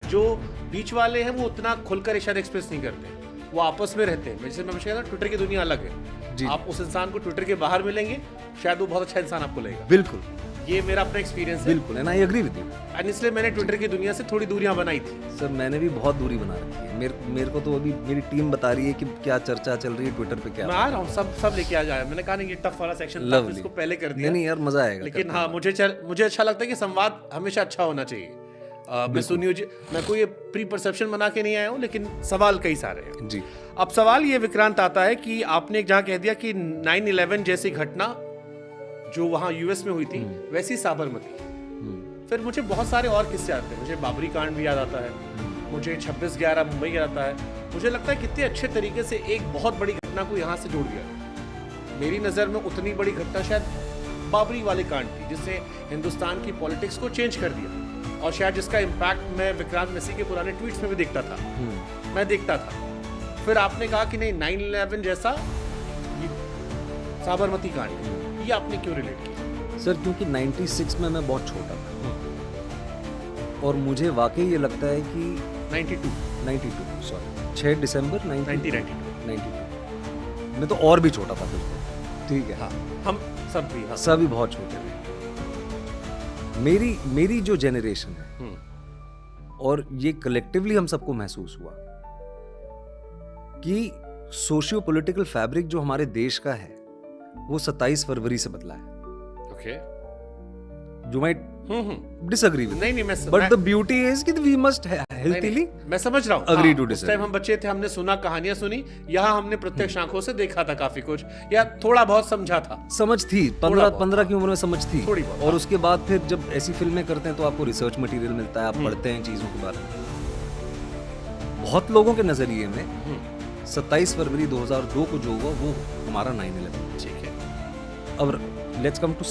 जो बीच वाले हैं वो उतना खुलकर इशारे एक्सप्रेस नहीं करते, वो आपस में रहते हैं। जैसे मैं कहता हूँ ट्विटर की दुनिया अलग है, आप उस इंसान को ट्विटर के बाहर मिलेंगे, शायद वो बहुत अच्छा इंसान आपको लगेगा। बिल्कुल, ये मेरा अपना एक्सपीरियंस है। बिल्कुल, and I agree with you. And इसलिए मैंने ट्विटर की दुनिया से थोड़ी दूरियां बनाई थी। सर मैंने भी बहुत दूरी बना रखी है। मेरे को तो अभी मेरी टीम बता रही है कि क्या चर्चा चल रही है ट्विटर पे, क्या मैं आ रहा हूँ, सब लेके आ जाए। मैंने कहा नहीं, ये टफ वाला सेक्शन था, इसको पहले कर दिया। नहीं यार, मजा आएगा। लेकिन हाँ, मुझे अच्छा लगता है कि संवाद हमेशा अच्छा होना चाहिए। मैं कोई प्री परसेप्शन बना के नहीं आया हूँ, लेकिन सवाल कई सारे हैं जी। अब सवाल ये विक्रांत आता है कि आपने जहाँ कह दिया कि 9/11 जैसी घटना जो वहाँ यूएस में हुई थी वैसी साबरमती, फिर मुझे बहुत सारे और किस्से आते हैं। मुझे बाबरी कांड भी याद आता है, मुझे 26/11 मुंबई याद आता है। मुझे लगता है कितने अच्छे तरीके से एक बहुत बड़ी घटना को यहाँ से जोड़ दिया। मेरी नज़र में उतनी बड़ी घटना शायद बाबरी वाले कांड थी, जिसने हिंदुस्तान की पॉलिटिक्स को चेंज कर दिया, और शायद जिसका इम्पैक्ट मैं विक्रांत मैसी के पुराने ट्वीट्स में भी देखता था। फिर आपने कहा कि नहीं, 9/11 जैसा साबरमती कांड, ये आपने क्यों रिलेट किया? सर क्योंकि 96 में मैं बहुत छोटा था, और मुझे वाकई ये लगता है कि 92 सॉरी 6 दिसंबर 1992 मैं तो और भी छोटा था फिर तो, ठीक है। हाँ, हम सब भी सभी बहुत छोटे थे। मेरी जो जनरेशन है, और ये कलेक्टिवली हम सबको महसूस हुआ कि सोशियो पॉलिटिकल फैब्रिक जो हमारे देश का है वो 27 फरवरी से बदला है। Okay, You might disagree with नहीं, but the beauty is कि we must healthily मैं समझ रहा हूँ agree to उस disagree। टाइम हम बच्चे थे, हमने सुना, कहानियां सुनी, यहाँ हमने प्रत्यक्ष आंखों से देखा था काफी कुछ, या थोड़ा बहुत समझा था। समझ थी 15 की उम्र में समझ थी, थोड़ी बहुत। और उसके बाद फिर जब ऐसी फिल्में करते हैं तो आपको रिसर्च मटेरियल मिलता है, आप पढ़ते हैं चीजों के बारे में। बहुत लोगों के नजरिए में 27 फरवरी 2002 को जो हुआ वो हमारा 9/11। ठीक है, अब लेट्स कम टू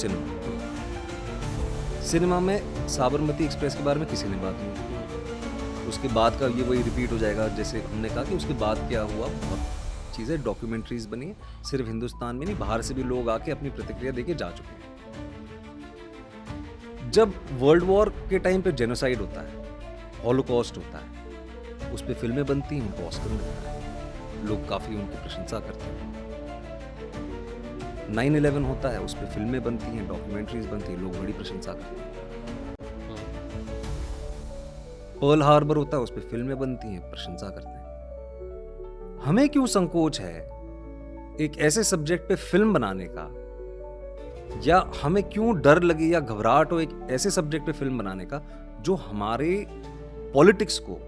सिनेमा में साबरमती एक्सप्रेस के बारे में किसी ने बात नहीं की। उसके बाद का ये वही रिपीट हो जाएगा, जैसे हमने कहा कि उसके बाद क्या हुआ, बहुत चीज़ें डॉक्यूमेंट्रीज बनी, सिर्फ हिंदुस्तान में नहीं, बाहर से भी लोग आके अपनी प्रतिक्रिया देके जा चुके हैं। जब वर्ल्ड वॉर के टाइम पे जेनोसाइड होता है, हॉलोकॉस्ट होता है, उस पर फिल्में बनती हैं, उनको ऑस्कर मिलता है, लोग काफ़ी उनकी प्रशंसा करते हैं। 9/11 होता है, उस पर फिल्में बनती हैं, डॉक्यूमेंट्रीज बनती हैं, लोग बड़ी प्रशंसा करते हैं। पर्ल हार्बर होता है, उस पर फिल्में बनती हैं, प्रशंसा करते हैं। हमें क्यों संकोच है एक ऐसे सब्जेक्ट पे फिल्म बनाने का, या हमें क्यों डर लगे या घबराहट हो एक ऐसे सब्जेक्ट पे फिल्म बनाने का जो हमारे पॉलिटिक्स को,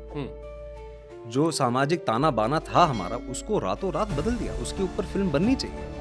जो सामाजिक ताना बाना था हमारा, उसको रातों रात बदल दिया। उसके ऊपर फिल्म बननी चाहिए।